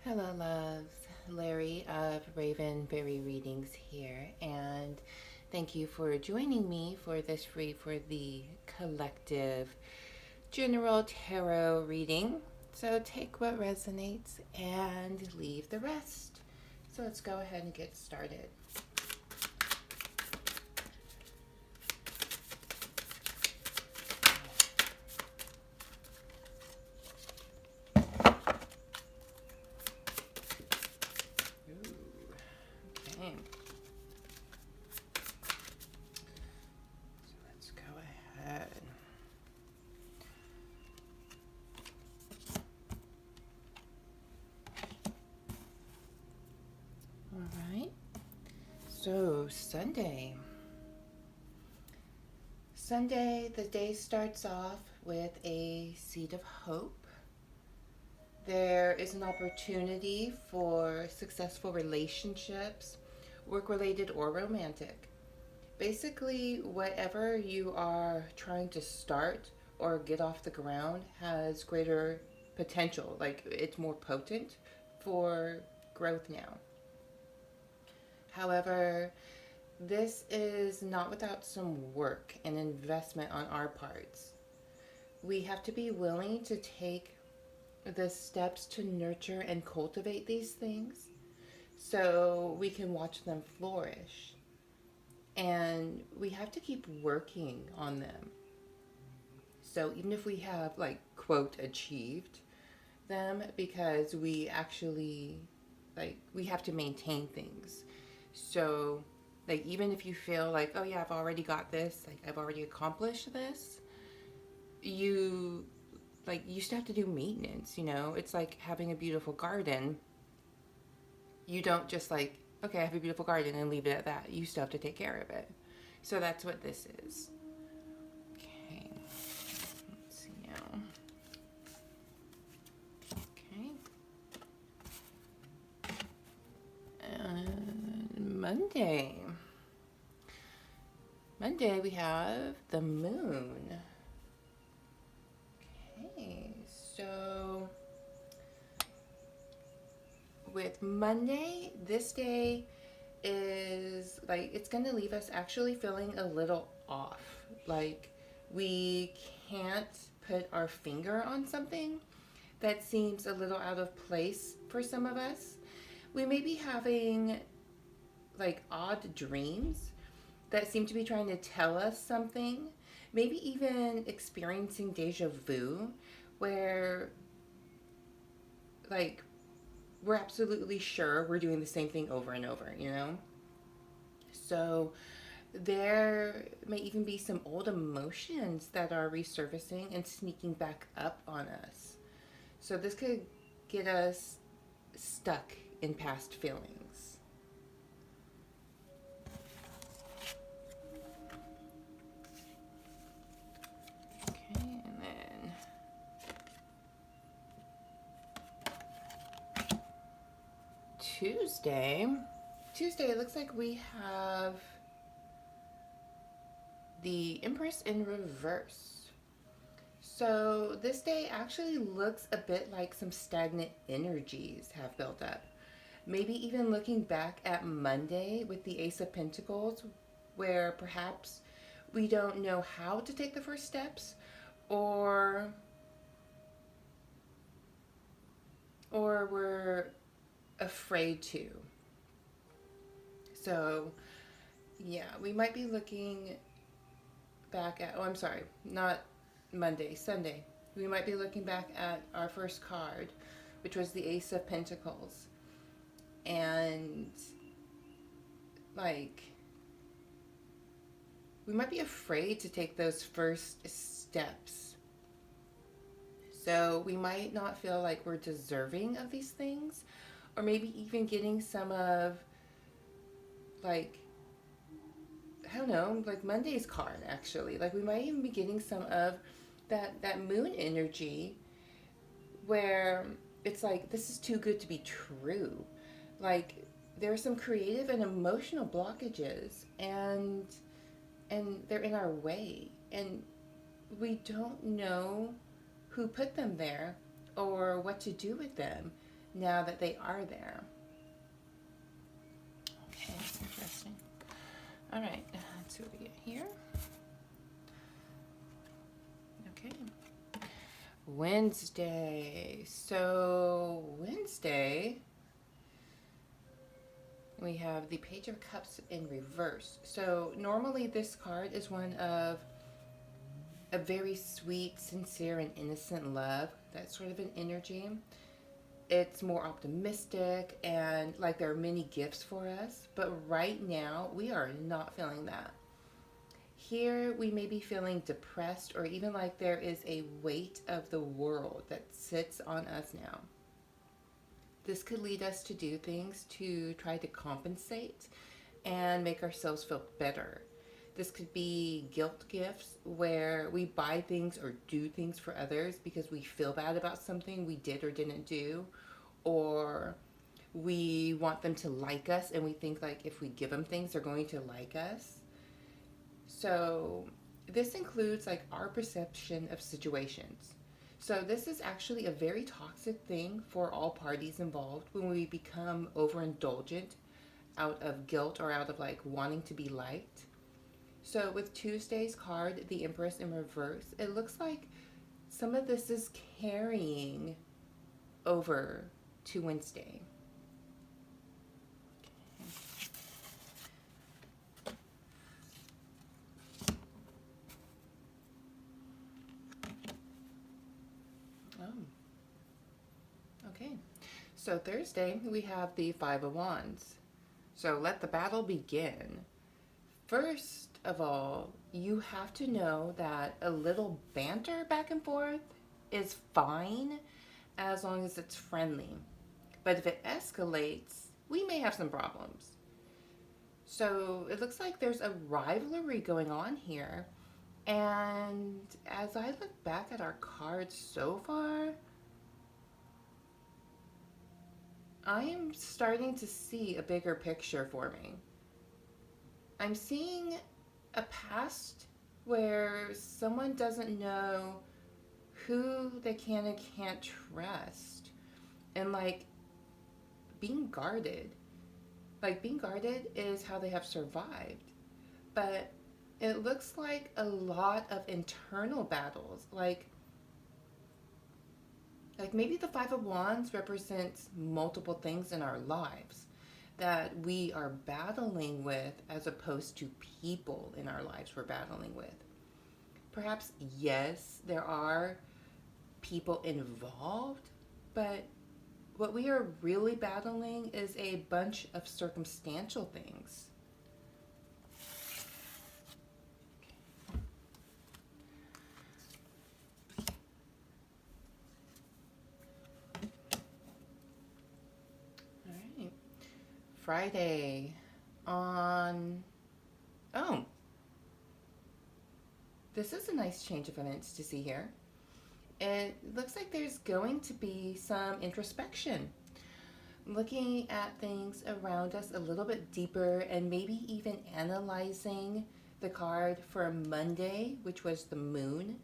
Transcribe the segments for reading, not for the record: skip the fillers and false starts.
Hello, loves. Larry of Ravenberry Readings here, and thank you for joining me for this free for the collective general tarot reading. So take what resonates and leave the rest. So let's go ahead and get started. Okay. So let's go ahead. All right. So Sunday. Sunday, the day starts off with a seed of hope. There is an opportunity for successful relationships, work-related or romantic. Basically, whatever you are trying to start or get off the ground has greater potential, like it's more potent for growth now. However, this is not without some work and investment on our parts. We have to be willing to take the steps to nurture and cultivate these things so we can watch them flourish. And we have to keep working on them. So even if we have, like, quote, achieved them, because we actually, like, we have to maintain things. So, like, even if you feel like, oh yeah, I've already got this, like, I've already accomplished this, you still have to do maintenance, you know? It's like having a beautiful garden. You don't just like, okay, I have a beautiful garden and leave it at that. You still have to take care of it. So that's what this is. Okay. Let's see now. Okay. And Monday. Monday we have the moon. Okay. So with Monday, this day is like, it's going to leave us actually feeling a little off. Like we can't put our finger on something that seems a little out of place for some of us. We may be having like odd dreams that seem to be trying to tell us something. Maybe even experiencing deja vu where like we're absolutely sure we're doing the same thing over and over, you know? So there may even be some old emotions that are resurfacing and sneaking back up on us. So this could get us stuck in past feelings. Okay, and then Tuesday. Tuesday, it looks like we have the Empress in reverse. So this day actually looks a bit like some stagnant energies have built up. Maybe even looking back at Monday with the Ace of Pentacles, where perhaps we don't know how to take the first steps, or we're afraid to. So yeah, we might be looking back at, oh, I'm sorry, not Monday, Sunday. We might be looking back at our first card, which was the Ace of Pentacles. And like, we might be afraid to take those first steps. So we might not feel like we're deserving of these things, or maybe even getting some of, like, I don't know, like Monday's card actually. Like we might even be getting some of that moon energy where it's like, this is too good to be true. Like there are some creative and emotional blockages, and they're in our way, and we don't know who put them there or what to do with them. now that they are there. Okay, that's interesting. All right, let's see what we get here. Okay. Wednesday. So Wednesday, we have the Page of Cups in reverse. So normally this card is one of a very sweet, sincere, and innocent love. That's sort of an energy. It's more optimistic and like there are many gifts for us. But right now, we are not feeling that. Here, we may be feeling depressed or even like there is a weight of the world that sits on us now. This could lead us to do things to try to compensate and make ourselves feel better. This could be guilt gifts where we buy things or do things for others because we feel bad about something we did or didn't do, or we want them to like us and we think like if we give them things, they're going to like us. So this includes like our perception of situations. So this is actually a very toxic thing for all parties involved when we become overindulgent out of guilt or out of like wanting to be liked. So with Tuesday's card, the Empress in reverse, it looks like some of this is carrying over to Wednesday. Okay. So Thursday, we have the Five of Wands. So let the battle begin. First of all, you have to know that a little banter back and forth is fine as long as it's friendly. But if it escalates, we may have some problems. So it looks like there's a rivalry going on here. And as I look back at our cards so far, I am starting to see a bigger picture for me. I'm seeing a past where someone doesn't know who they can and can't trust. And like being guarded. Like being guarded is how they have survived. But it looks like a lot of internal battles. Like maybe the Five of Wands represents multiple things in our lives that we are battling with as opposed to people in our lives we're battling with. Perhaps, yes, there are people involved, but what we are really battling is a bunch of circumstantial things. Friday on... Oh. This is a nice change of events to see here. It looks like there's going to be some introspection. Looking at things around us a little bit deeper and maybe even analyzing the card for Monday, which was the moon.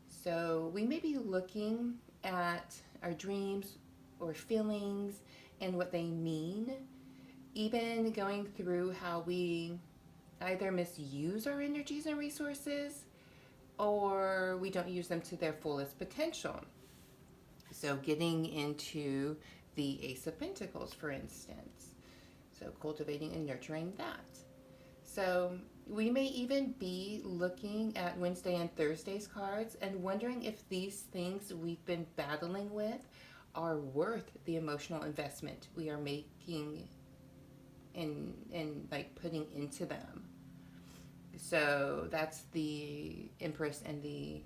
So we may be looking at our dreams or feelings and what they mean, even going through how we either misuse our energies and resources or we don't use them to their fullest potential. So getting into the Ace of Pentacles, for instance. So cultivating and nurturing that. So we may even be looking at Wednesday and Thursday's cards and wondering if these things we've been battling with are worth the emotional investment we are making and like putting into them. So that's the Empress and the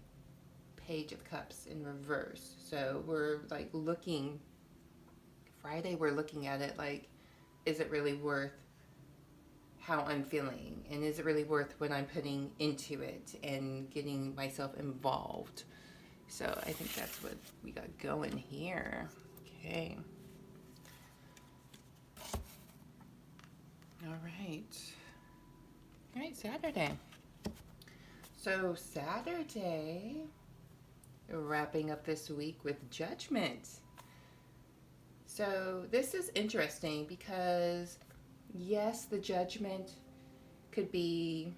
Page of Cups in reverse. So we're like looking, Friday we're looking at it like, is it really worth how I'm feeling? And is it really worth what I'm putting into it and getting myself involved? So I think that's what we got going here. Okay. All right. All right, Saturday. So Saturday, wrapping up this week with Judgment. So this is interesting because, yes, the judgment could be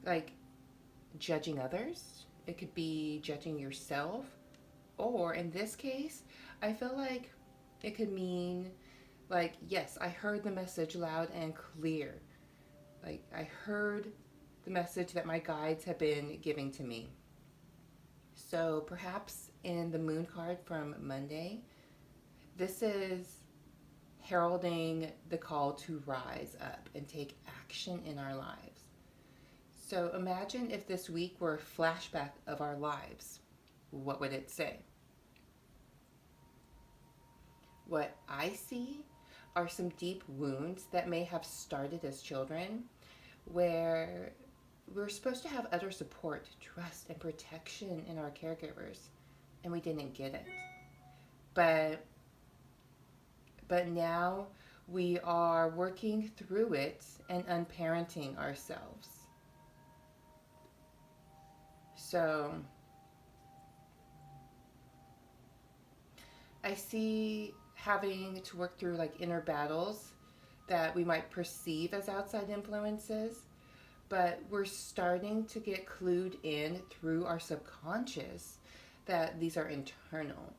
like judging others, it could be judging yourself, or in this case, I feel like it could mean like, yes, I heard the message loud and clear. Like, I heard the message that my guides have been giving to me. So perhaps in the moon card from Monday, this is heralding the call to rise up and take action in our lives. So imagine if this week were a flashback of our lives. What would it say? What I see are some deep wounds that may have started as children, where we're supposed to have utter support, trust, and protection in our caregivers, and we didn't get it. But now we are working through it and unparenting ourselves. So I see having to work through like inner battles that we might perceive as outside influences, but we're starting to get clued in through our subconscious that these are internal.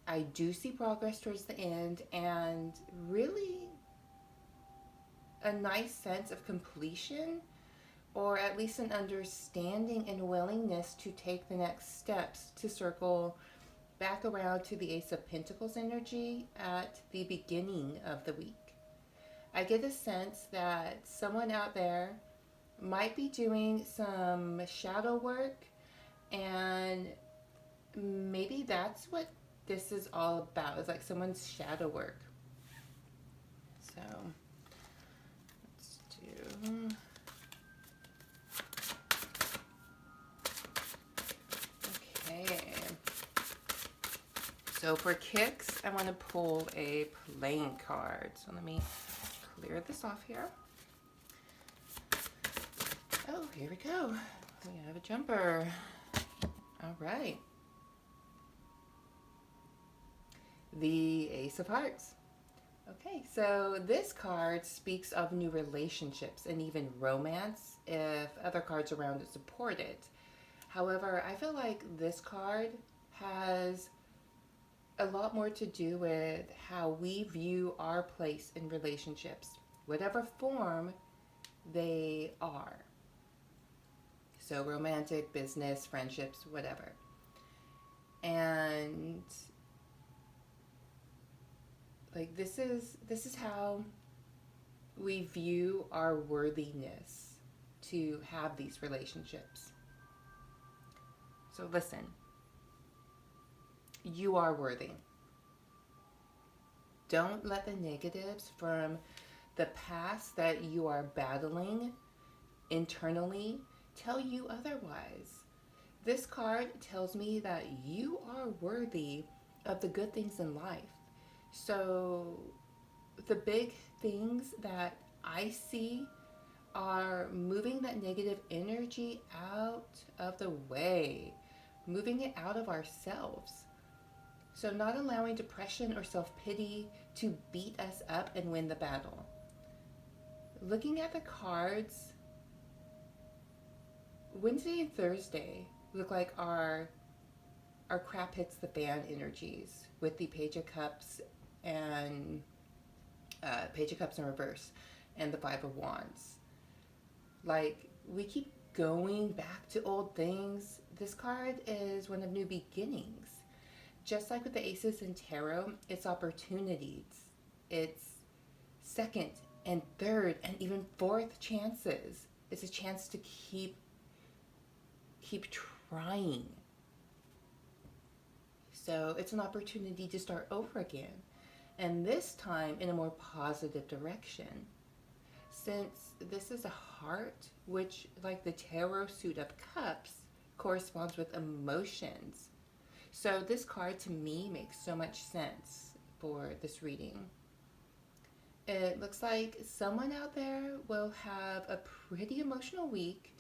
I do see progress towards the end and really a nice sense of completion, or at least an understanding and willingness to take the next steps to circle back around to the Ace of Pentacles energy at the beginning of the week. I get a sense that someone out there might be doing some shadow work, and maybe that's what this is all about. It's like someone's shadow work. So let's do... Okay. So for kicks, I want to pull a playing card. So let me clear this off here. Oh, here we go. We have a jumper. All right. The Ace of Hearts. Okay, so this card speaks of new relationships and even romance if other cards around it support it. However, I feel like this card has a lot more to do with how we view our place in relationships, whatever form they are. So romantic, business, friendships, whatever. And like this is how we view our worthiness to have these relationships. So listen, you are worthy. Don't let the negatives from the past that you are battling internally tell you otherwise. This card tells me that you are worthy of the good things in life. So the big things that I see are moving that negative energy out of the way, moving it out of ourselves. So not allowing depression or self-pity to beat us up and win the battle. Looking at the cards, Wednesday and Thursday look like our crap hits the fan energies with the Page of Cups and Page of Cups in reverse and the Five of Wands. Like, we keep going back to old things. This card is one of new beginnings. Just like with the Aces in Tarot, it's opportunities. It's second and third and even fourth chances. It's a chance to keep trying. So it's an opportunity to start over again. And this time in a more positive direction. Since this is a heart, which like the Tarot suit of cups, corresponds with emotions. So this card to me makes so much sense for this reading. It looks like someone out there will have a pretty emotional week,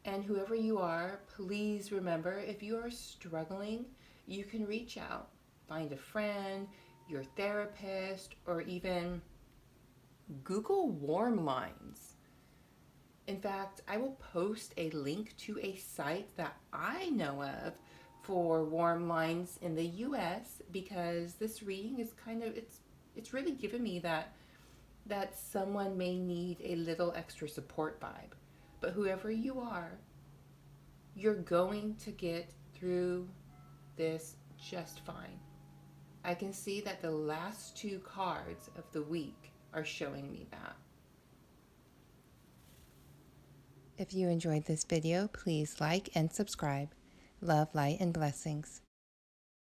and whoever you are, please remember, if you are struggling, you can reach out. Find a friend, your therapist, or even Google warm lines. In fact, I will post a link to a site that I know of for warm lines in the US, because this reading is kind of it's really given me that someone may need a little extra support vibe. But whoever you are, you're going to get through this just fine. I can see that the last two cards of the week are showing me that. If you enjoyed this video, please like and subscribe. Love, light, and blessings.